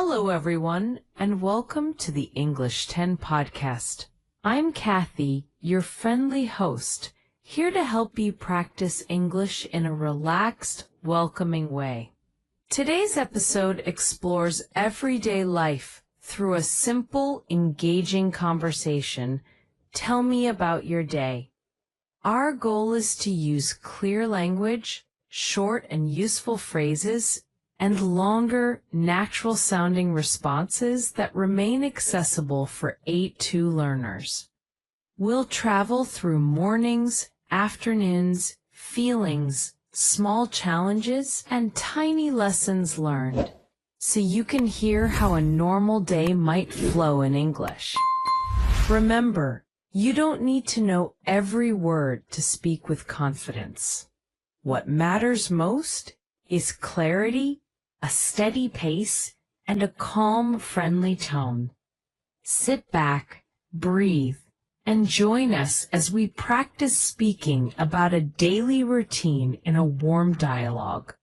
Hello, everyone, and welcome to the English 10 podcast. I'm Cathy, your friendly host, here to help you practice English in a relaxed, welcoming way. Today's episode explores everyday life through a simple, engaging conversation. Tell me about your day. Our goal is to use clear language, short and useful phrases, and longer, natural-sounding responses that remain accessible for A2 learners. We'll travel through mornings, afternoons, feelings, small challenges, and tiny lessons learned, so you can hear how a normal day might flow in English. Remember, you don't need to know every word to speak with confidence. What matters most is clarity, a steady pace, and a calm, friendly tone. Sit back, breathe, and join us as we practice speaking about a daily routine in a warm dialogue.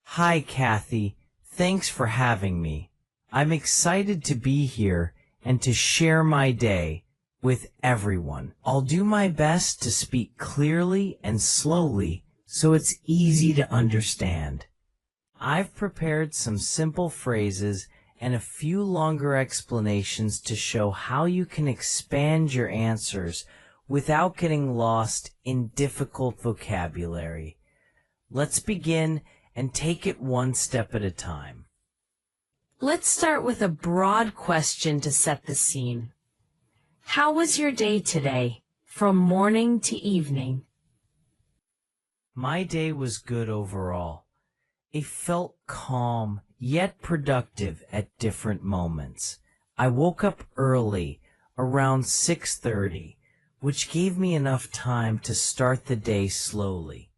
Hi, Cathy. Thanks for having me. I'm excited to be here and to share my day with everyone. I'll do my best to speak clearly and slowly so it's easy to understand. I've prepared some simple phrases and a few longer explanations to show how you can expand your answers without getting lost in difficult vocabulary. Let's begin and take it one step at a time. Let's start with a broad question to set the scene. How was your day today, from morning to evening? My day was good overall. It felt calm, yet productive at different moments. I woke up early, around 6:30, which gave me enough time to start the day slowly.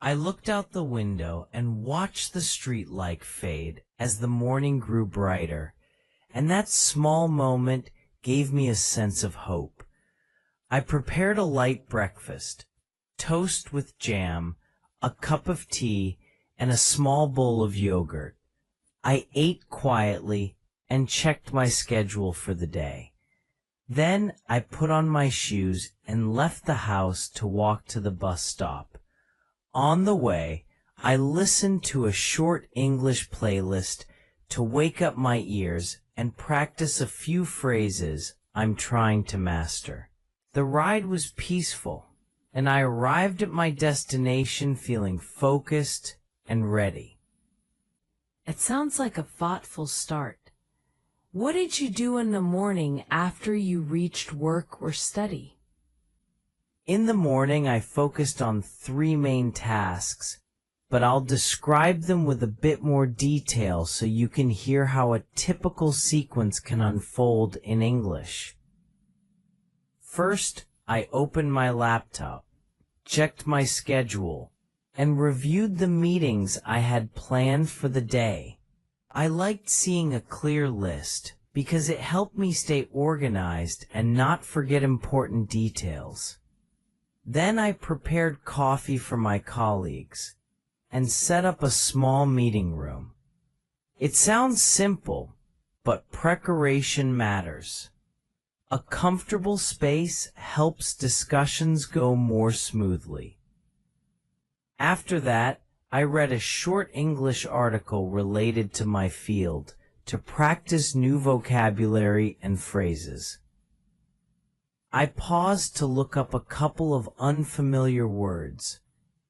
I looked out the window and watched the street light fade as the morning grew brighter, and that small moment gave me a sense of hope. I prepared a light breakfast, toast with jam, a cup of tea, and a small bowl of yogurt. I ate quietly and checked my schedule for the day. Then I put on my shoes and left the house to walk to the bus stop. On the way, I listened to a short English playlist to wake up my ears and practice a few phrases I'm trying to master. The ride was peaceful, and I arrived at my destination feeling focused and ready. It sounds like a thoughtful start. What did you do in the morning after you reached work or study? In the morning, I focused on 3 main tasks, but I'll describe them with a bit more detail so you can hear how a typical sequence can unfold in English. First, I opened my laptop, checked my schedule, and reviewed the meetings I had planned for the day. I liked seeing a clear list because it helped me stay organized and not forget important details. Then I prepared coffee for my colleagues and set up a small meeting room. It sounds simple, but preparation matters. A comfortable space helps discussions go more smoothly. After that, I read a short English article related to my field to practice new vocabulary and phrases. I paused to look up a couple of unfamiliar words,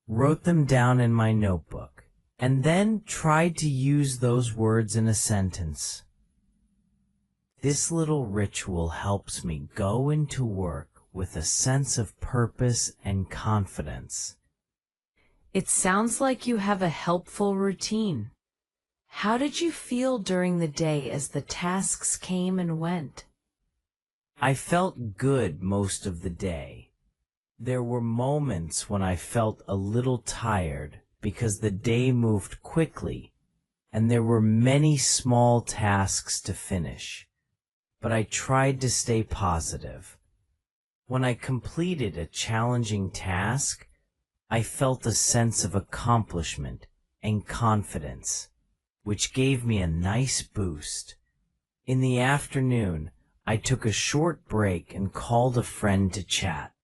wrote them down in my notebook, and then tried to use those words in a sentence. This little ritual helps me go into work with a sense of purpose and confidence. It sounds like you have a helpful routine. How did you feel during the day as the tasks came and went? I felt good most of the day. There were moments when I felt a little tired because the day moved quickly and there were many small tasks to finish, but I tried to stay positive. When I completed a challenging task, I felt a sense of accomplishment and confidence, which gave me a nice boost. In the afternoon, I took a short break and called a friend to chat.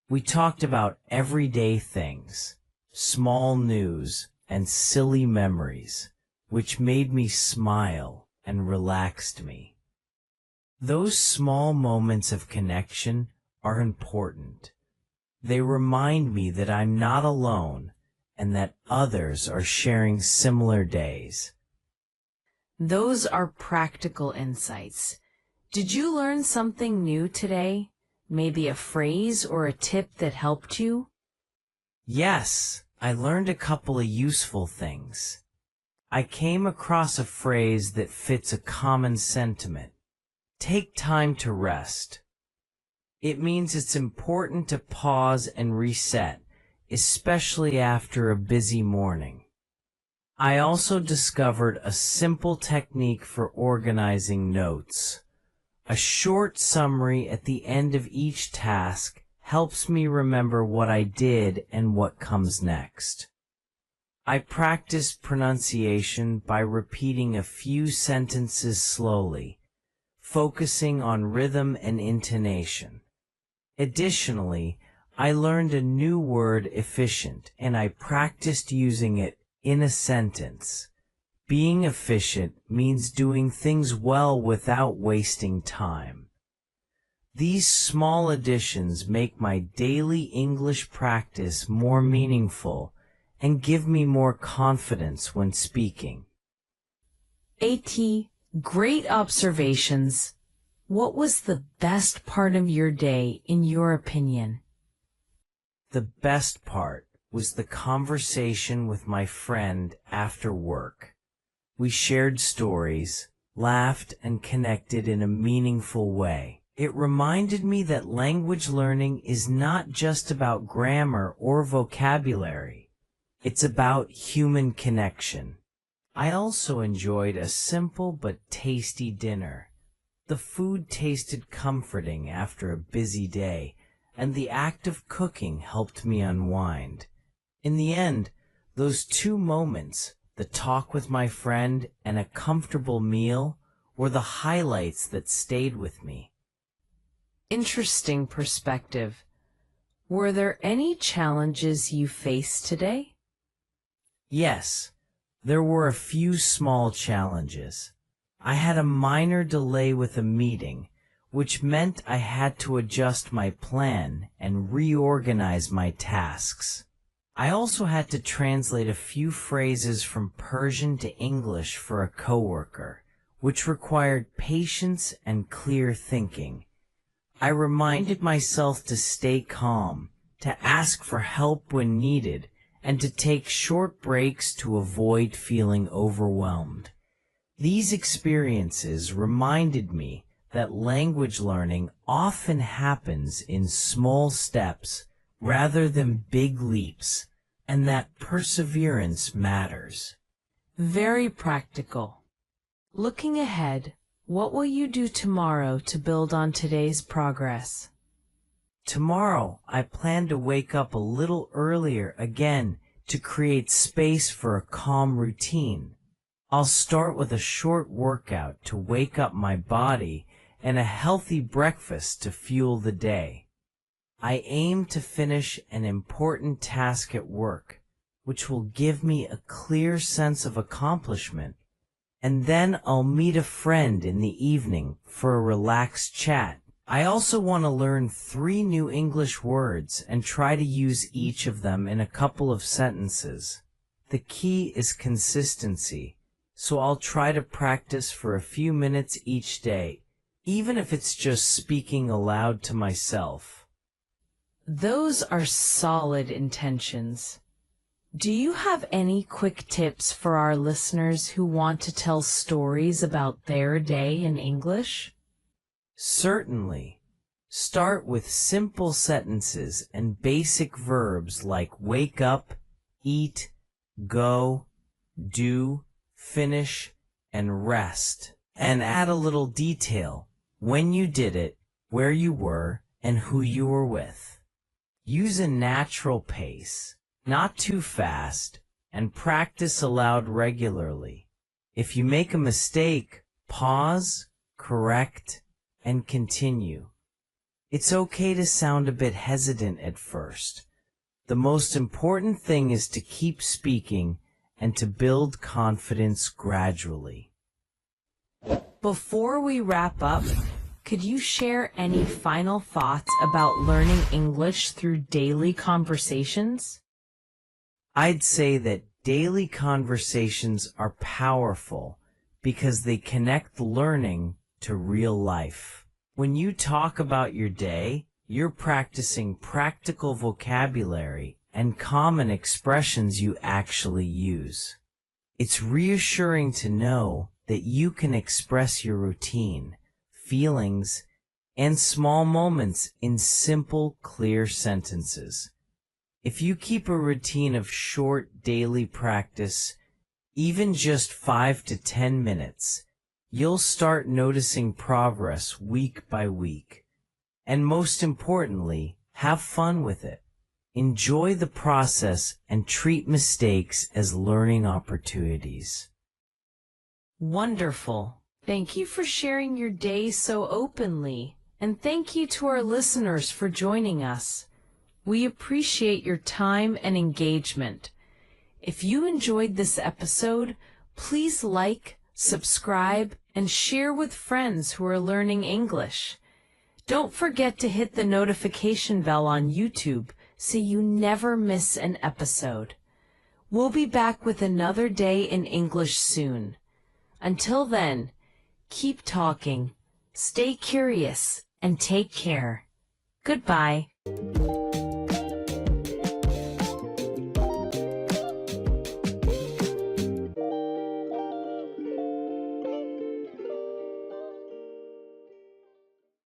We talked about everyday things, small news, and silly memories, which made me smile and relaxed me. Those small moments of connection are important. They remind me that I'm not alone and that others are sharing similar days. Those are practical insights. Did you learn something new today? Maybe a phrase or a tip that helped you? Yes, I learned a couple of useful things. I came across a phrase that fits a common sentiment. Take time to rest. It means it's important to pause and reset, especially after a busy morning. I also discovered a simple technique for organizing notes. A short summary at the end of each task helps me remember what I did and what comes next. I practice pronunciation by repeating a few sentences slowly, focusing on rhythm and intonation. Additionally, I learned a new word, efficient, and I practiced using it in a sentence. Being efficient means doing things well without wasting time. These small additions make my daily English practice more meaningful and give me more confidence when speaking. A.T., great observations. What was the best part of your day, in your opinion? The best part was the conversation with my friend after work. We shared stories, laughed, and connected in a meaningful way. It reminded me that language learning is not just about grammar or vocabulary. It's about human connection. I also enjoyed a simple but tasty dinner. The food tasted comforting after a busy day, and the act of cooking helped me unwind. In the end, those two moments, the talk with my friend and a comfortable meal, were the highlights that stayed with me. Interesting perspective. Were there any challenges you faced today? Yes, there were a few small challenges. I had a minor delay with a meeting, which meant I had to adjust my plan and reorganize my tasks. I also had to translate a few phrases from Persian to English for a coworker, which required patience and clear thinking. I reminded myself to stay calm, to ask for help when needed, and to take short breaks to avoid feeling overwhelmed. These experiences reminded me that language learning often happens in small steps rather than big leaps, and that perseverance matters. Very practical. Looking ahead, what will you do tomorrow to build on today's progress? Tomorrow, I plan to wake up a little earlier again to create space for a calm routine. I'll start with a short workout to wake up my body and a healthy breakfast to fuel the day. I aim to finish an important task at work, which will give me a clear sense of accomplishment, and then I'll meet a friend in the evening for a relaxed chat. I also want to learn 3 new English words and try to use each of them in a couple of sentences. The key is consistency, so I'll try to practice for a few minutes each day, even if it's just speaking aloud to myself. Those are solid intentions. Do you have any quick tips for our listeners who want to tell stories about their day in English? Certainly. Start with simple sentences and basic verbs like wake up, eat, go, do, finish, and rest. And add a little detail: when you did it, where you were, and who you were with. Use a natural pace. not too fast, and practice aloud regularly. If you make a mistake, pause, correct, and continue. It's okay to sound a bit hesitant at first. The most important thing is to keep speaking and to build confidence gradually. Before we wrap up, could you share any final thoughts about learning English through daily conversations? I'd say that daily conversations are powerful because they connect learning to real life. When you talk about your day, you're practicing practical vocabulary and common expressions you actually use. It's reassuring to know that you can express your routine, feelings, and small moments in simple, clear sentences. If you keep a routine of short daily practice, even just 5 to 10 minutes, you'll start noticing progress week by week. And most importantly, have fun with it. Enjoy the process and treat mistakes as learning opportunities. Wonderful. Thank you for sharing your day so openly, and thank you to our listeners for joining us. We appreciate your time and engagement. If you enjoyed this episode, please like, subscribe, and share with friends who are learning English. Don't forget to hit the notification bell on YouTube so you never miss an episode. We'll be back with another day in English soon. Until then, keep talking, stay curious, and take care. Goodbye.